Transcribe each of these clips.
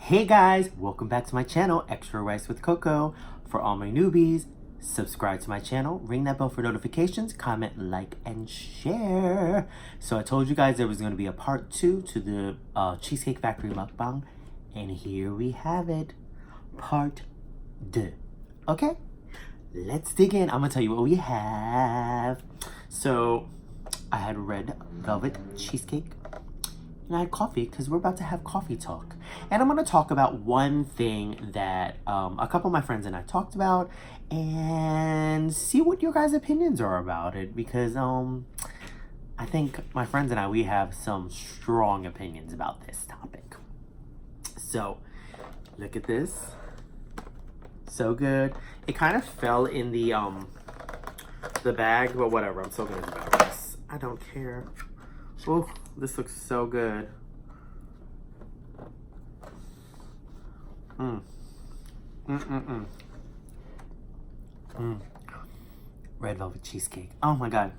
Hey guys, welcome back to my channel, Extra Rice with KoKo. For all my newbies, subscribe to my channel, ring that bell for notifications, comment, like, and share. So I told you guys there was going to be a part 2 to the Cheesecake Factory mukbang, and here we have it, part 2. Okay, let's dig in. I'm going to tell you what we have. So I had red velvet cheesecake. And I had coffee because we're about to have coffee talk. And I'm going to talk about one thing that a couple of my friends and I talked about and see what your guys' opinions are about it. Because I think my friends and I, we have some strong opinions about this topic. So, look at this. So good. It kind of fell in the bag, but whatever. I'm still going to devour this. I don't care. Oh, this looks so good. Red velvet cheesecake. Oh my god.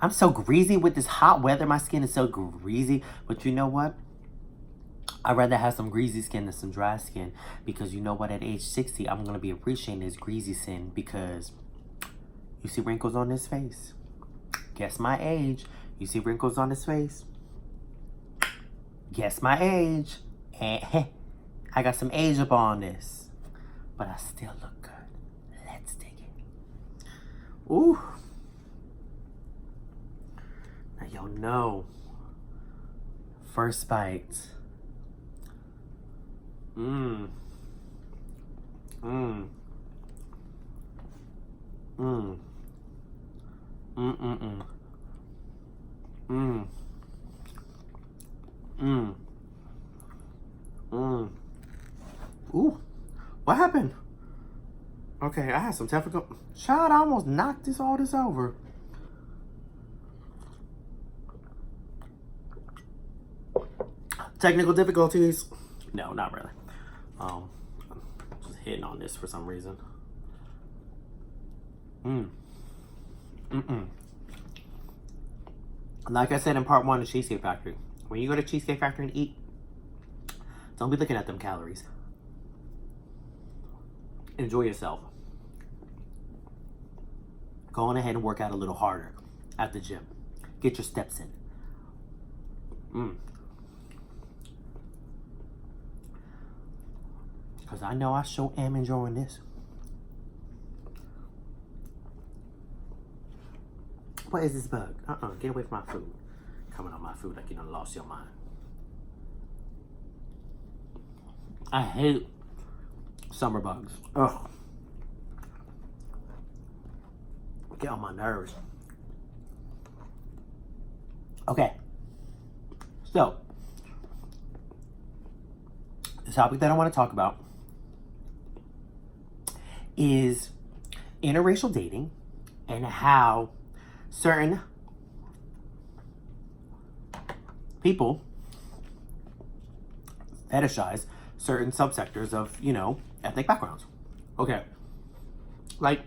I'm so greasy with this hot weather. My skin is so greasy. But you know what? I'd rather have some greasy skin than some dry skin. Because you know what? At age 60, I'm going to be appreciating this greasy skin. Because you see wrinkles on this face. Guess my age. You see wrinkles on his face? Guess my age. I got some age up on this. But I still look good. Let's dig in. Ooh. Now y'all know. First bite. Mmm. Mmm. Mmm. Mmm. Mmm. Mmm. Mmm. Ooh. What happened? Okay, I had some technical... Child, I almost knocked all this over. Technical difficulties? No, not really. Just hitting on this for some reason. Like I said in part 1 of Cheesecake Factory, when you go to Cheesecake Factory and eat, don't be looking at them calories. Enjoy yourself. Go on ahead and work out a little harder at the gym. Get your steps in. Because I know I sure am enjoying this. What is this bug? Get away from my food. Coming on my food like you done lost your mind. I hate summer bugs. Ugh. Get on my nerves. Okay. So, the topic that I want to talk about is interracial dating and how certain people fetishize certain subsectors of, you know, ethnic backgrounds. Okay. Like,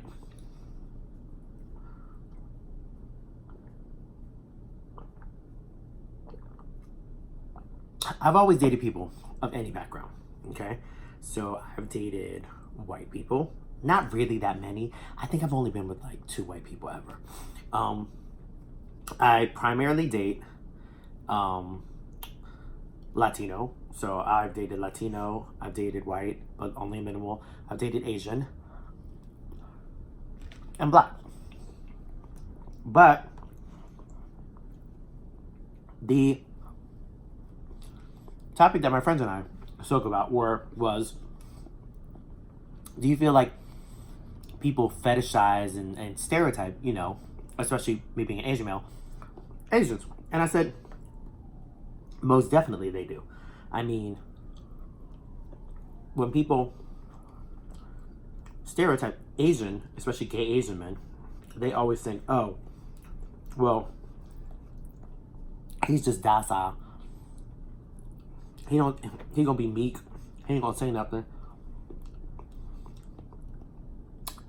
I've always dated people of any background. Okay. So I've dated white people. Not really that many. I think I've only been with like 2 white people ever. I primarily date Latino. So I've dated Latino, I've dated white, but only minimal. I've dated Asian and black. But the topic that my friends and I spoke about was, do you feel like people fetishize and stereotype, you know, especially me being an Asian male, Asians? And I said, most definitely they do. I mean, when people stereotype Asian, especially gay Asian men, they always think, oh, well, he's just docile. He gonna be meek. He ain't gonna say nothing.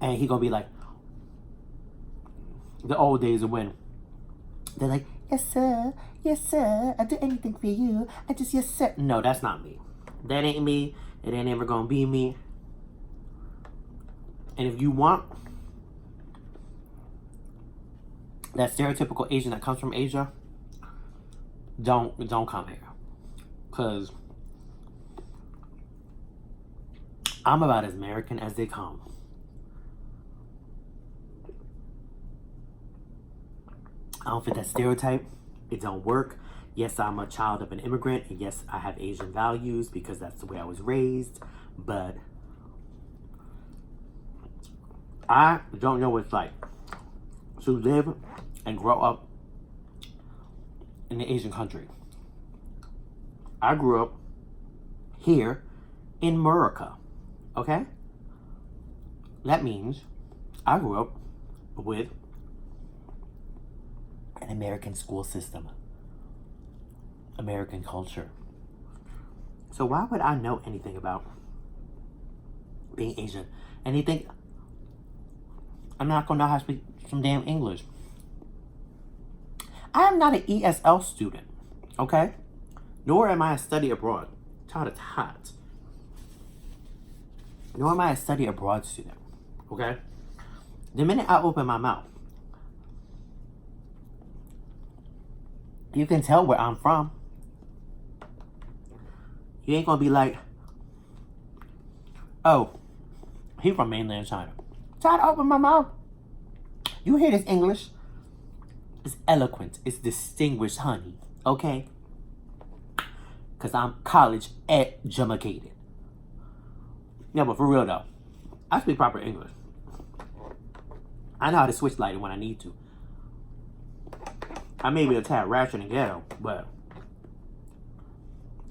And he gonna be like the old days of when they're like, yes sir, I'll do anything for you. I just, yes sir. No, that's not me. That ain't me. It ain't ever gonna be me. And if you want that stereotypical Asian that comes from Asia, don't come here. Cause I'm about as American as they come. I don't fit that stereotype. It don't work. Yes, I'm a child of an immigrant, and yes, I have Asian values because that's the way I was raised, but I don't know what it's like to live and grow up in an Asian country. I grew up here in America, okay? That means I grew up with an American school system, American culture. So why would I know anything about being Asian? And you think I'm not gonna know how to speak some damn English? I am not an ESL student, okay? Nor am I a study abroad. Hot. Nor am I a study abroad student, okay? The minute I open my mouth, you can tell where I'm from. You ain't gonna be like, oh, he from mainland China. Try to open my mouth. You hear this English? It's eloquent. It's distinguished, honey. Okay? Because I'm college educated. Yeah, but for real though, I speak proper English. I know how to switch lighting when I need to. I may be a tad ratchet and ghetto, but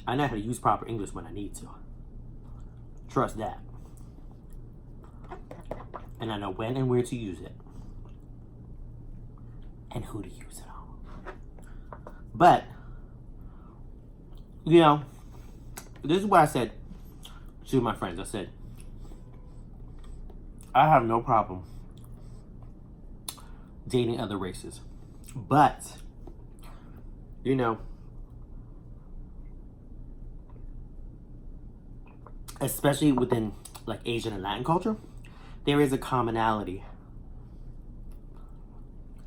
I know how to use proper English when I need to. Trust that. And I know when and where to use it. And who to use it on. But, you know, this is what I said to my friends. I said, I have no problem dating other races. But, you know, especially within like Asian and Latin culture, there is a commonality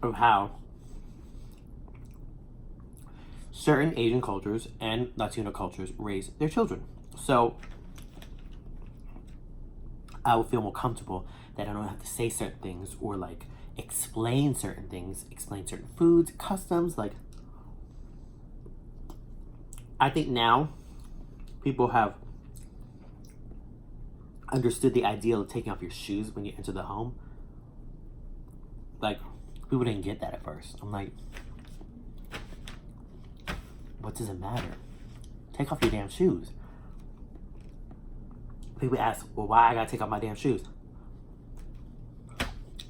of how certain Asian cultures and Latino cultures raise their children. So I would feel more comfortable that I don't have to say certain things or like explain certain things, explain certain foods, customs. Like, I think now people have understood the ideal of taking off your shoes when you enter the home. Like, people didn't get that at first. I'm like, what does it matter? Take off your damn shoes. People ask, well, why I gotta take off my damn shoes?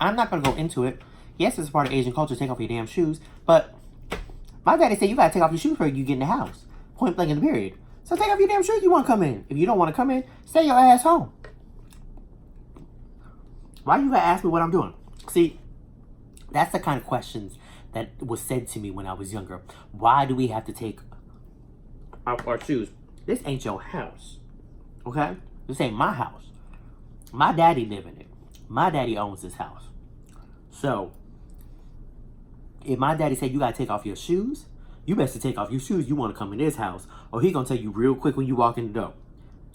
I'm not gonna go into it. Yes, it's a part of Asian culture to take off your damn shoes, but my daddy said you gotta take off your shoes before you get in the house. Point blank in the period. So take off your damn shoes if you wanna come in. If you don't wanna come in, stay your ass home. Why you gotta ask me what I'm doing? See, that's the kind of questions that was said to me when I was younger. Why do we have to take off our shoes? This ain't your house, okay? This ain't my house. My daddy live in it. My daddy owns this house. So, if my daddy said you gotta take off your shoes, you best to take off your shoes. You wanna come in this house, or he gonna tell you real quick when you walk in the door.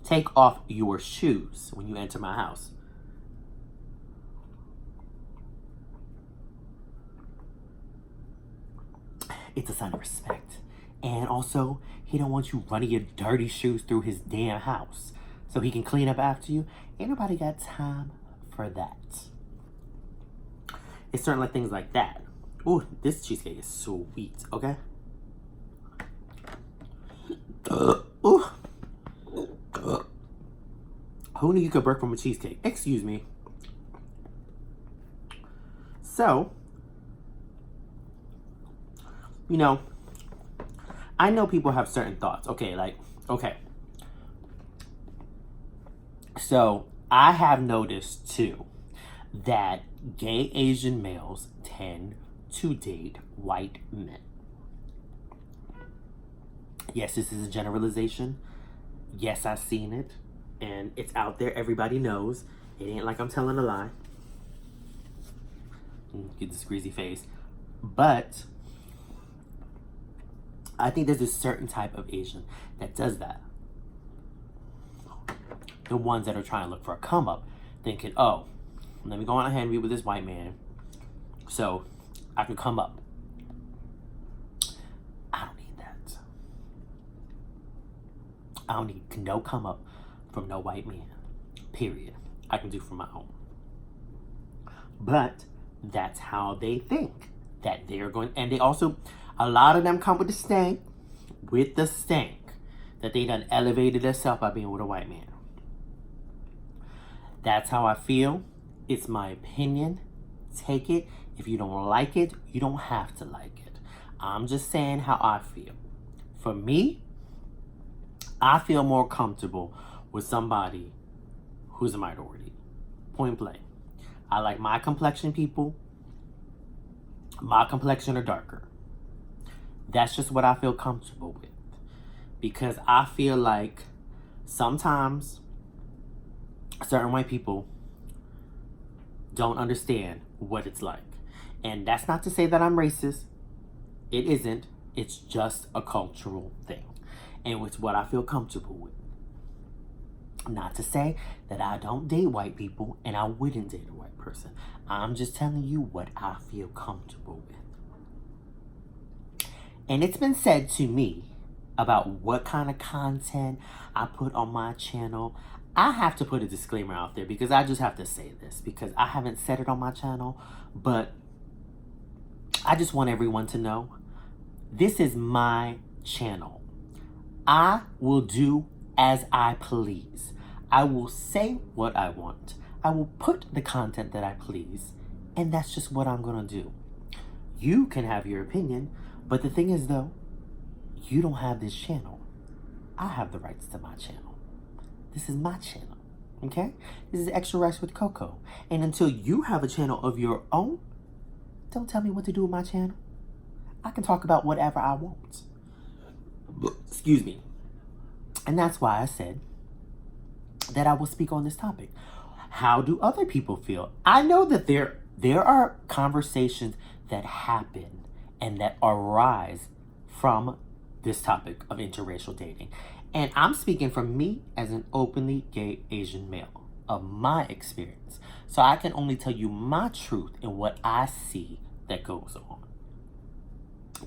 Take off your shoes when you enter my house. It's a sign of respect. And also, he don't want you running your dirty shoes through his damn house so he can clean up after you. Ain't nobody got time for that. It's certain like things like that. Ooh, this cheesecake is sweet, okay? Ooh. Who knew you could break from a cheesecake? Excuse me. So, you know, I know people have certain thoughts. Okay, like, okay. So, I have noticed, too, that gay Asian males tend to date white men. Yes, this is a generalization. Yes, I've seen it, and it's out there. Everybody knows. It ain't like I'm telling a lie. Get this greasy face. But I think there's a certain type of Asian that does that. The ones that are trying to look for a come up, thinking, oh, let me go on ahead and be with this white man so I can come up. I don't need that. I don't need no come up from no white man. Period. I can do for my own. But that's how they think that they're going. And they also, a lot of them come with the stank, that they done elevated themselves by being with a white man. That's how I feel. It's my opinion. Take it. If you don't like it, you don't have to like it. I'm just saying how I feel. For me, I feel more comfortable with somebody who's a minority. Point blank. I like my complexion people. My complexion are darker. That's just what I feel comfortable with. Because I feel like sometimes certain white people don't understand what it's like. And that's not to say that I'm racist. It isn't. It's just a cultural thing. And it's what I feel comfortable with. Not to say that I don't date white people and I wouldn't date a white person. I'm just telling you what I feel comfortable with. And it's been said to me about what kind of content I put on my channel. I have to put a disclaimer out there because I just have to say this because I haven't said it on my channel, but I just want everyone to know this is my channel. I will do as I please. I will say what I want. I will put the content that I please, and that's just what I'm gonna do. You can have your opinion, but the thing is though, you don't have this channel. I have the rights to my channel. This is my channel, okay? This is Extra Rice with KoKo. And until you have a channel of your own, don't tell me what to do with my channel. I can talk about whatever I want. Excuse me. And that's why I said that I will speak on this topic. How do other people feel? I know that there are conversations that happen and that arise from this topic of interracial dating. And I'm speaking from me as an openly gay Asian male of my experience. So I can only tell you my truth and what I see that goes on.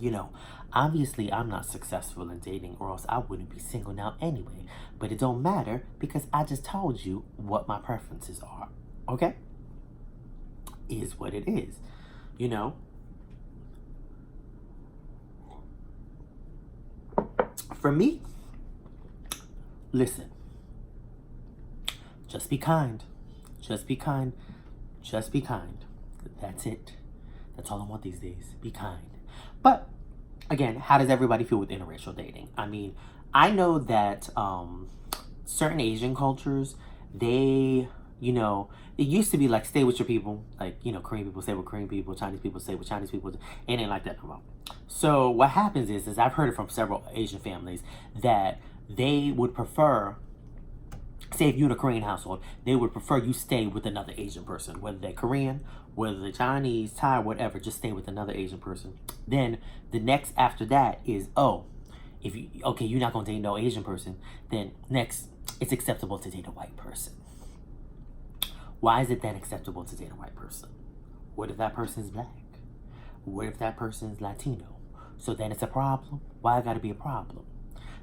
You know, obviously I'm not successful in dating or else I wouldn't be single now anyway. But it don't matter because I just told you what my preferences are. Okay? Is what it is. You know? For me, listen. Just be kind. Just be kind. Just be kind. That's it. That's all I want these days. Be kind. But, again, how does everybody feel with interracial dating? I mean, I know that certain Asian cultures, they, you know, it used to be like stay with your people. Like, you know, Korean people stay with Korean people. Chinese people stay with Chinese people. It ain't like that no more. So what happens is I've heard it from several Asian families that they would prefer, say if you're in a Korean household, they would prefer you stay with another Asian person, whether they're Korean, whether they're Chinese, Thai, whatever, just stay with another Asian person. Then the next after that is, you're not gonna date no Asian person, then next it's acceptable to date a white person. Why is it then acceptable to date a white person? What if that person is black? What if that person is Latino? So then it's a problem? Why gotta be a problem?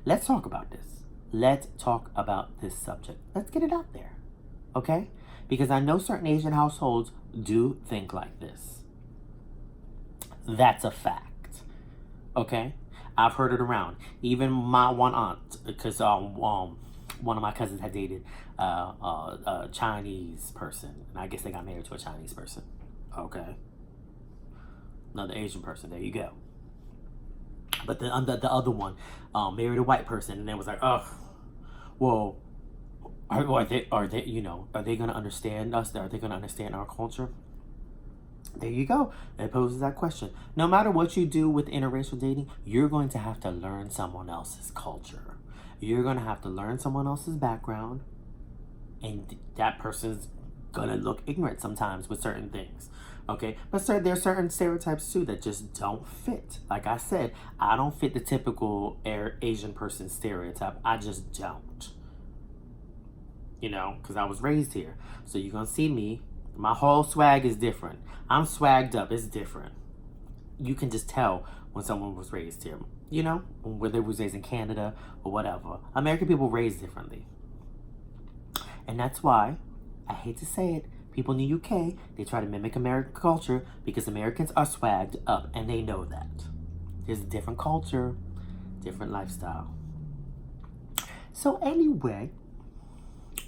Let's talk about this. Let's talk about this subject. Let's get it out there, okay? Because I know certain Asian households do think like this. That's a fact, okay? I've heard it around. Even my one aunt, because one of my cousins had dated a Chinese person, and I guess they got married to a Chinese person, okay? Another Asian person, there you go. But the other one married a white person, and they was like, oh, well, are they gonna understand us? Are they gonna understand our culture? There you go. It poses that question. No matter what you do with interracial dating, you're going to have to learn someone else's culture. you're gonna have to learn someone else's background, and that person's gonna look ignorant sometimes with certain things. Okay, but there's certain stereotypes too that just don't fit. Like I said, I don't fit the typical Asian person stereotype. I just don't. You know, because I was raised here. So you're gonna see me. My whole swag is different. I'm swagged up. It's different. You can just tell when someone was raised here. You know, whether it was raised in Canada or whatever. American people raised differently. And that's why, I hate to say it, people in the UK, they try to mimic American culture because Americans are swagged up and they know that. There's a different culture, different lifestyle. So anyway,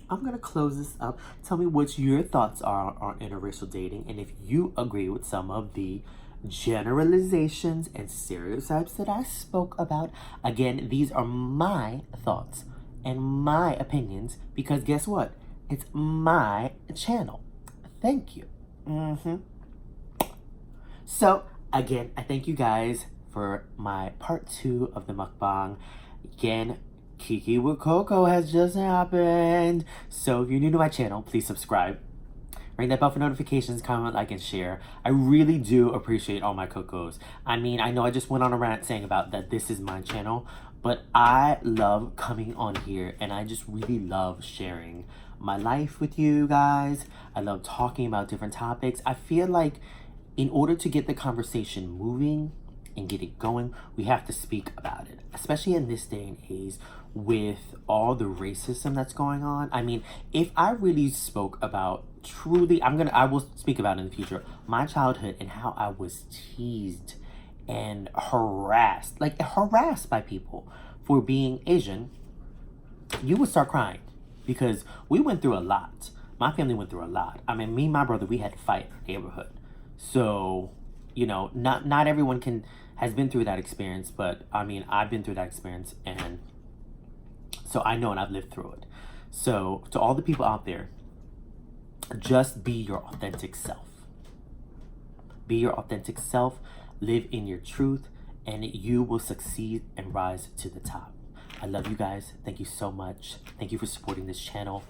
I'm going to close this up. Tell me what your thoughts are on interracial dating and if you agree with some of the generalizations and stereotypes that I spoke about. Again, these are my thoughts and my opinions because guess what? It's my channel. Thank you. So, again, I thank you guys for my part 2 of the mukbang. Again, Kiki with KoKo has just happened. So if you're new to my channel, please subscribe. Ring that bell for notifications, comment, like, and share. I really do appreciate all my KoKos. I mean, I know I just went on a rant saying about that this is my channel, but I love coming on here and I just really love sharing my life with you guys. I love talking about different topics. I feel like in order to get the conversation moving and get it going, we have to speak about it, especially in this day and age with all the racism that's going on. I mean, if I really spoke about truly, I will speak about in the future, my childhood and how I was teased and harassed by people for being Asian, you would start crying because we went through a lot. My family went through a lot. I mean, me and my brother, we had to fight in our neighborhood. So, you know, not everyone has been through that experience, but I mean, I've been through that experience, and so I know and I've lived through it. So to all the people out there, just be your authentic self. Be your authentic self, live in your truth, and you will succeed and rise to the top. I love you guys. Thank you so much. Thank you for supporting this channel.